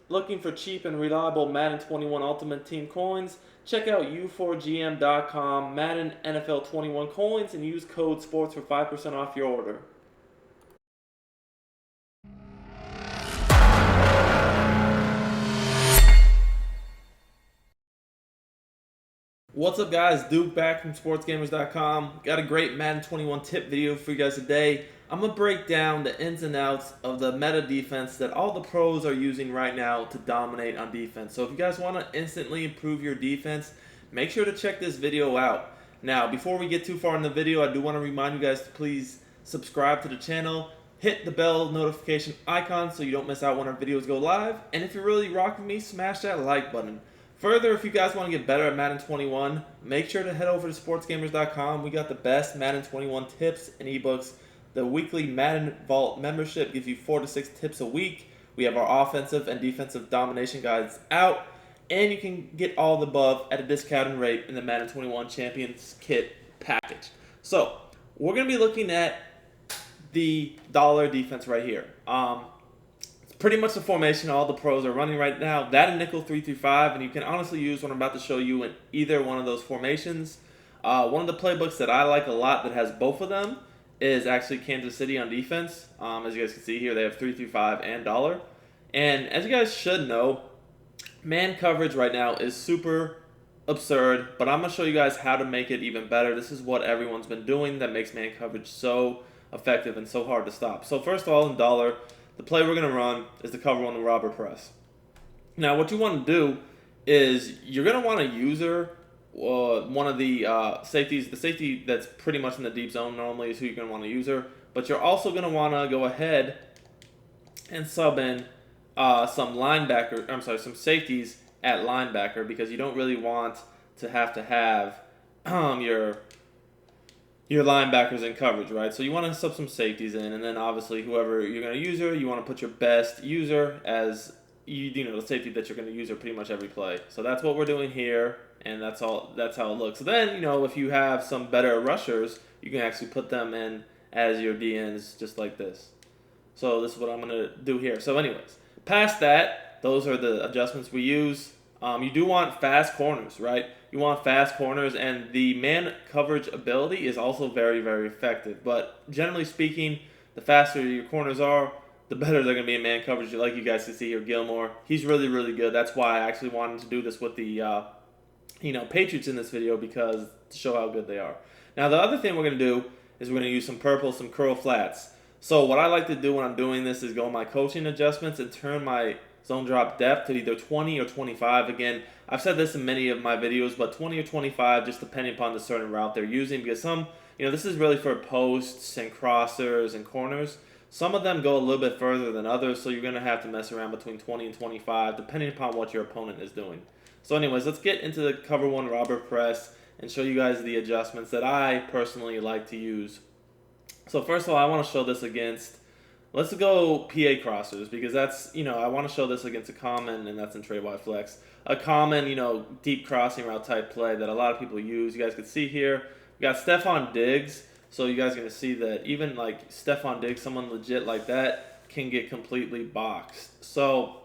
Looking for cheap and reliable Madden 21 Ultimate Team coins? Check out u4gm.com, Madden NFL 21 coins, and use code SPORTS for 5% off your order. What's up, guys? Duke back from sportsgamers.com. Got a great Madden 21 tip video for you guys today. I'm going to break down the ins and outs of the meta defense that all the pros are using right now to dominate on defense. So if you guys want to instantly improve your defense, make sure to check this video out. Now, before we get too far in the video, I do want to remind you guys to please subscribe to the channel, hit the bell notification icon so you don't miss out when our videos go live, and if you're really rocking me, smash that like button. Further, if you guys want to get better at Madden 21, make sure to head over to sportsgamers.com. We got the best Madden 21 tips and ebooks. The weekly Madden Vault membership gives you 4 to 6 tips a week. We have our offensive and defensive domination guides out, and you can get all the above at a discounted rate in the Madden 21 Champions Kit package. So, we're going to be looking at the dollar defense right here. Pretty much the formation all the pros are running right now. That and nickel 3-5, and you can honestly use what I'm about to show you in either one of those formations. One of the playbooks that I like a lot that has both of them is actually Kansas City on defense. As you guys can see here, they have 3-5 and dollar. And as you guys should know, man coverage right now is super absurd, but I'm going to show you guys how to make it even better. This is what everyone's been doing that makes man coverage so effective and so hard to stop. So first of all, in dollar, the play we're going to run is the cover one the robber press. Now, what you want to do is you're going to want to user one of the safeties. The safety that's pretty much in the deep zone normally is who you're going to want to user. But you're also going to want to go ahead and sub in some safeties at linebacker, because you don't really want to have your linebackers in coverage, right? So you want to sub some safeties in, and then obviously whoever you're going to user, you want to put your best user as the safety that you're going to user pretty much every play. So that's what we're doing here, and that's how it looks. So then, if you have some better rushers, you can actually put them in as your DNs just like this. So this is what I'm going to do here. So anyways, past that, those are the adjustments we use. You do want fast corners, right? You want fast corners, and the man coverage ability is also very, very effective. But generally speaking, the faster your corners are, the better they're going to be in man coverage. Like you guys can see here, Gilmore, he's really, really good. That's why I actually wanted to do this with the Patriots in this video, because to show how good they are. Now, the other thing we're going to do is we're going to use some purple, some curl flats. So what I like to do when I'm doing this is go in my coaching adjustments and turn my zone drop depth to either 20 or 25. Again, I've said this in many of my videos, but 20 or 25, just depending upon the certain route they're using, because some, this is really for posts and crossers and corners. Some of them go a little bit further than others, so you're going to have to mess around between 20 and 25, depending upon what your opponent is doing. So anyways, let's get into the cover one robber press and show you guys the adjustments that I personally like to use. So first of all, I want to show this against, let's go PA crossers, because that's, I want to show this against a common, and that's in trade wide flex. A common, deep crossing route type play that a lot of people use. You guys can see here, we got Stephon Diggs. So you guys are going to see that even like Stephon Diggs, someone legit like that, can get completely boxed. So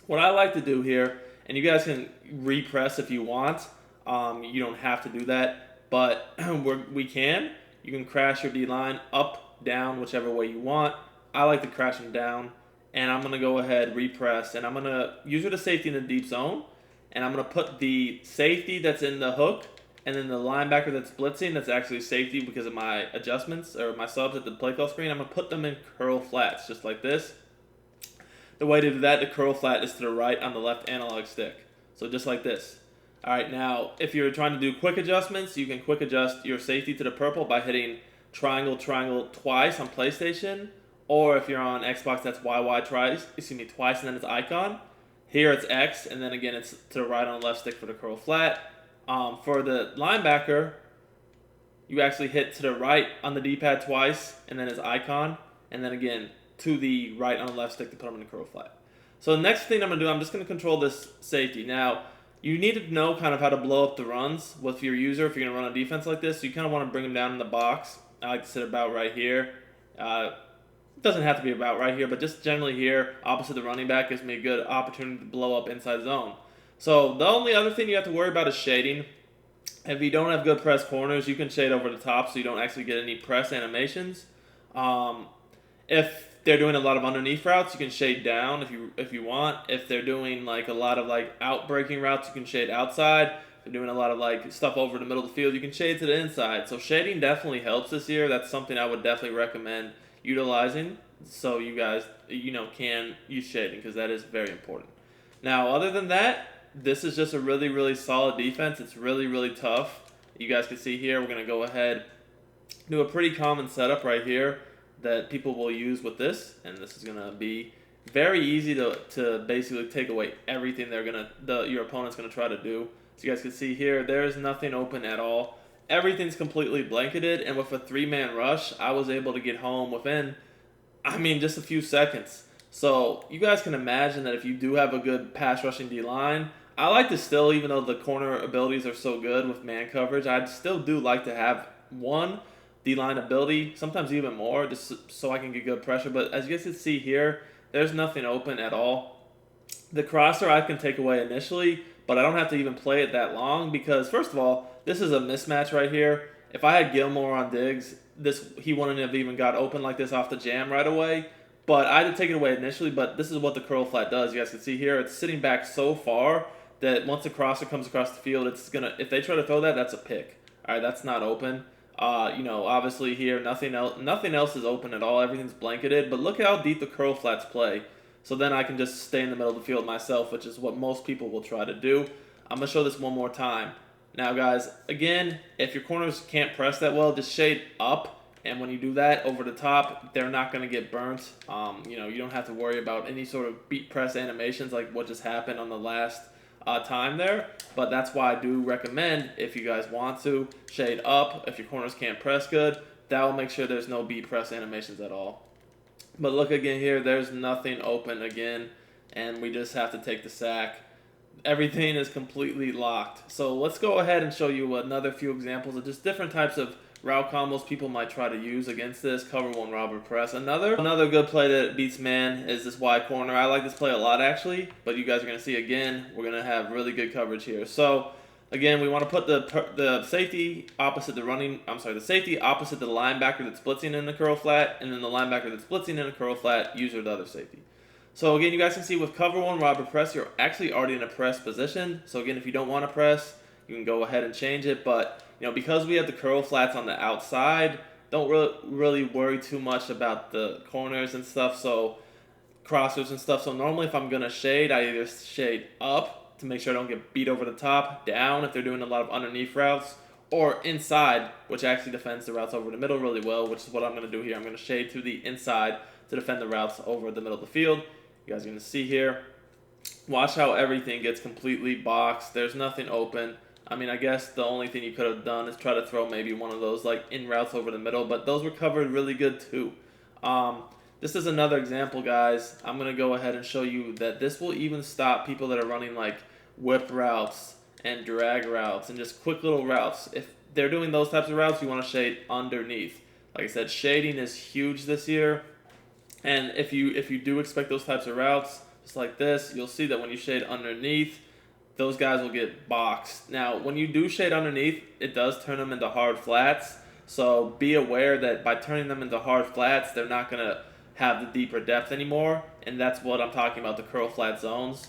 what I like to do here, and you guys can repress if you want. You don't have to do that, but we can. You can crash your D-line up, down, whichever way you want. I like to crash them down, and I'm going to go ahead, repress, and I'm going to use the safety in the deep zone, and I'm going to put the safety that's in the hook, and then the linebacker that's blitzing, that's actually safety because of my adjustments, or my subs at the play call screen, I'm going to put them in curl flats, just like this. The way to do that, the curl flat is to the right on the left analog stick. So just like this. Alright, now, if you're trying to do quick adjustments, you can quick adjust your safety to the purple by hitting triangle, triangle twice on PlayStation. Or if you're on Xbox, that's YY twice, and then it's icon. Here it's X, and then again it's to the right on the left stick for the curl flat. For the linebacker, you actually hit to the right on the D-pad twice, and then it's icon. And then again, to the right on the left stick to put them in the curl flat. So the next thing I'm going to do, I'm just going to control this safety. Now, you need to know kind of how to blow up the runs with your user if you're going to run a defense like this. So you kind of want to bring them down in the box. I like to sit about right here. It doesn't have to be about right here, but just generally here, opposite the running back, gives me a good opportunity to blow up inside zone. So the only other thing you have to worry about is shading. If you don't have good press corners, you can shade over the top so you don't actually get any press animations. Um, if they're doing a lot of underneath routes, you can shade down if you want. If they're doing like a lot of like out breaking routes, you can shade outside. If they're doing a lot of like stuff over the middle of the field, you can shade to the inside. So shading definitely helps this year. That's something I would definitely recommend utilizing. So you guys, can use shading because that is very important. Now, other than that, this is just a really, really solid defense. It's really, really tough. You guys can see here, we're going to go ahead, do a pretty common setup right here that people will use with this. And this is going to be very easy to basically take away everything your opponent's going to try to do. So you guys can see here, there's nothing open at all. Everything's completely blanketed. And with a 3-man rush, I was able to get home within, just a few seconds. So you guys can imagine that if you do have a good pass rushing D-line, I like to still, even though the corner abilities are so good with man coverage, I still do like to have one D-line ability, sometimes even more, just so I can get good pressure. But as you guys can see here, there's nothing open at all. The crosser I can take away initially, but I don't have to even play it that long because, first of all, this is a mismatch right here. If I had Gilmore on Diggs, he wouldn't have even got open like this off the jam right away. But I had to take it away initially, but this is what the curl flat does. You guys can see here, it's sitting back so far that once the crosser comes across the field, if they try to throw that, that's a pick. All right, that's not open. Obviously here, nothing else is open at all. Everything's blanketed, but look at how deep the curl flats play. So then I can just stay in the middle of the field myself, which is what most people will try to do. I'm going to show this one more time. Now, guys, again, if your corners can't press that well, just shade up. And when you do that over the top, they're not going to get burnt. You don't have to worry about any sort of beat press animations like what just happened on the last time there. But that's why I do recommend, if you guys want to, shade up. If your corners can't press good, that will make sure there's no beat press animations at all. But look again here, there's nothing open again, and we just have to take the sack. Everything is completely locked. So let's go ahead and show you another few examples of just different types of route combos people might try to use against this. Cover one robber press. Another good play that beats man is this wide corner. I like this play a lot actually, but you guys are going to see again, we're going to have really good coverage here. So again, we want to put the safety opposite the safety opposite the linebacker that's blitzing in the curl flat, and then the linebacker that's blitzing in the curl flat, user the other safety. So again, you guys can see with cover one robber press, you're actually already in a press position. So again, if you don't want to press, you can go ahead and change it, but because we have the curl flats on the outside, don't really worry too much about the corners and stuff, so crossers and stuff. So normally if I'm going to shade, I either shade up to make sure I don't get beat over the top, down if they're doing a lot of underneath routes, or inside, which actually defends the routes over the middle really well, which is what I'm going to do here. I'm going to shade to the inside to defend the routes over the middle of the field. You guys are going to see here. Watch how everything gets completely boxed. There's nothing open. I guess the only thing you could have done is try to throw maybe one of those like in routes over the middle, but those were covered really good too. This is another example, guys. I'm going to go ahead and show you that this will even stop people that are running like whip routes and drag routes and just quick little routes. If they're doing those types of routes, you want to shade underneath. Like I said, shading is huge this year. And if you do expect those types of routes, just like this, you'll see that when you shade underneath, those guys will get boxed. Now, when you do shade underneath, it does turn them into hard flats. So be aware that by turning them into hard flats, they're not going to have the deeper depth anymore. And that's what I'm talking about, the curl flat zones.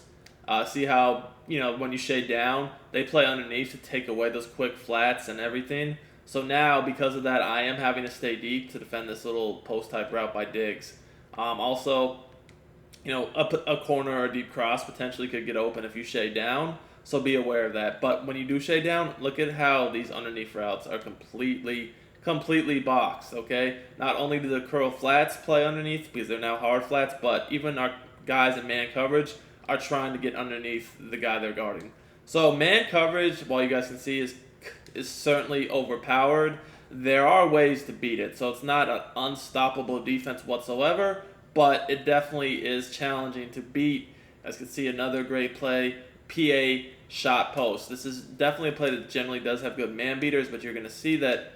See how, when you shade down, they play underneath to take away those quick flats and everything. So now, because of that, I am having to stay deep to defend this little post-type route by Diggs. Also, a corner or a deep cross potentially could get open if you shade down, so be aware of that. But when you do shade down, look at how these underneath routes are completely boxed, okay? Not only do the curl flats play underneath because they're now hard flats, but even our guys in man coverage are trying to get underneath the guy they're guarding. So man coverage, while you guys can see, is certainly overpowered. There are ways to beat it, so it's not an unstoppable defense whatsoever, but it definitely is challenging to beat. As you can see, another great play, PA shot post. This is definitely a play that generally does have good man beaters, but you're going to see that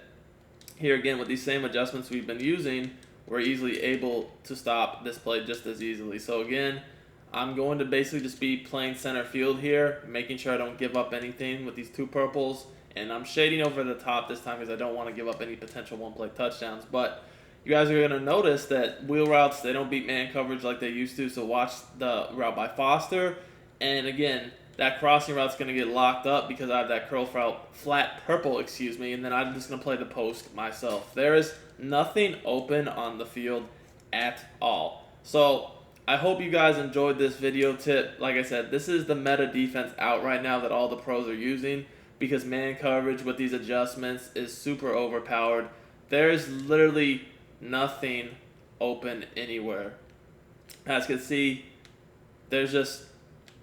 here again with these same adjustments we've been using, we're easily able to stop this play just as easily. So again, I'm going to basically just be playing center field here, making sure I don't give up anything with these two purples. And I'm shading over the top this time because I don't want to give up any potential one-play touchdowns. But you guys are going to notice that wheel routes, they don't beat man coverage like they used to. So watch the route by Foster. And again, that crossing route's going to get locked up because I have that curl flat purple, and then I'm just going to play the post myself. There is nothing open on the field at all. So I hope you guys enjoyed this video tip. Like I said, this is the meta defense out right now that all the pros are using because man coverage with these adjustments is super overpowered. There's literally nothing open anywhere. As you can see, there's just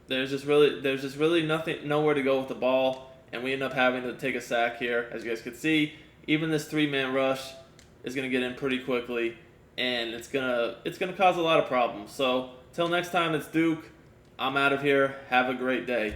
really nothing, nowhere to go with the ball, and we end up having to take a sack here. As you guys can see, even this 3-man rush is gonna get in pretty quickly, and it's gonna cause a lot of problems. So till next time, it's Duke. I'm out of here. Have a great day.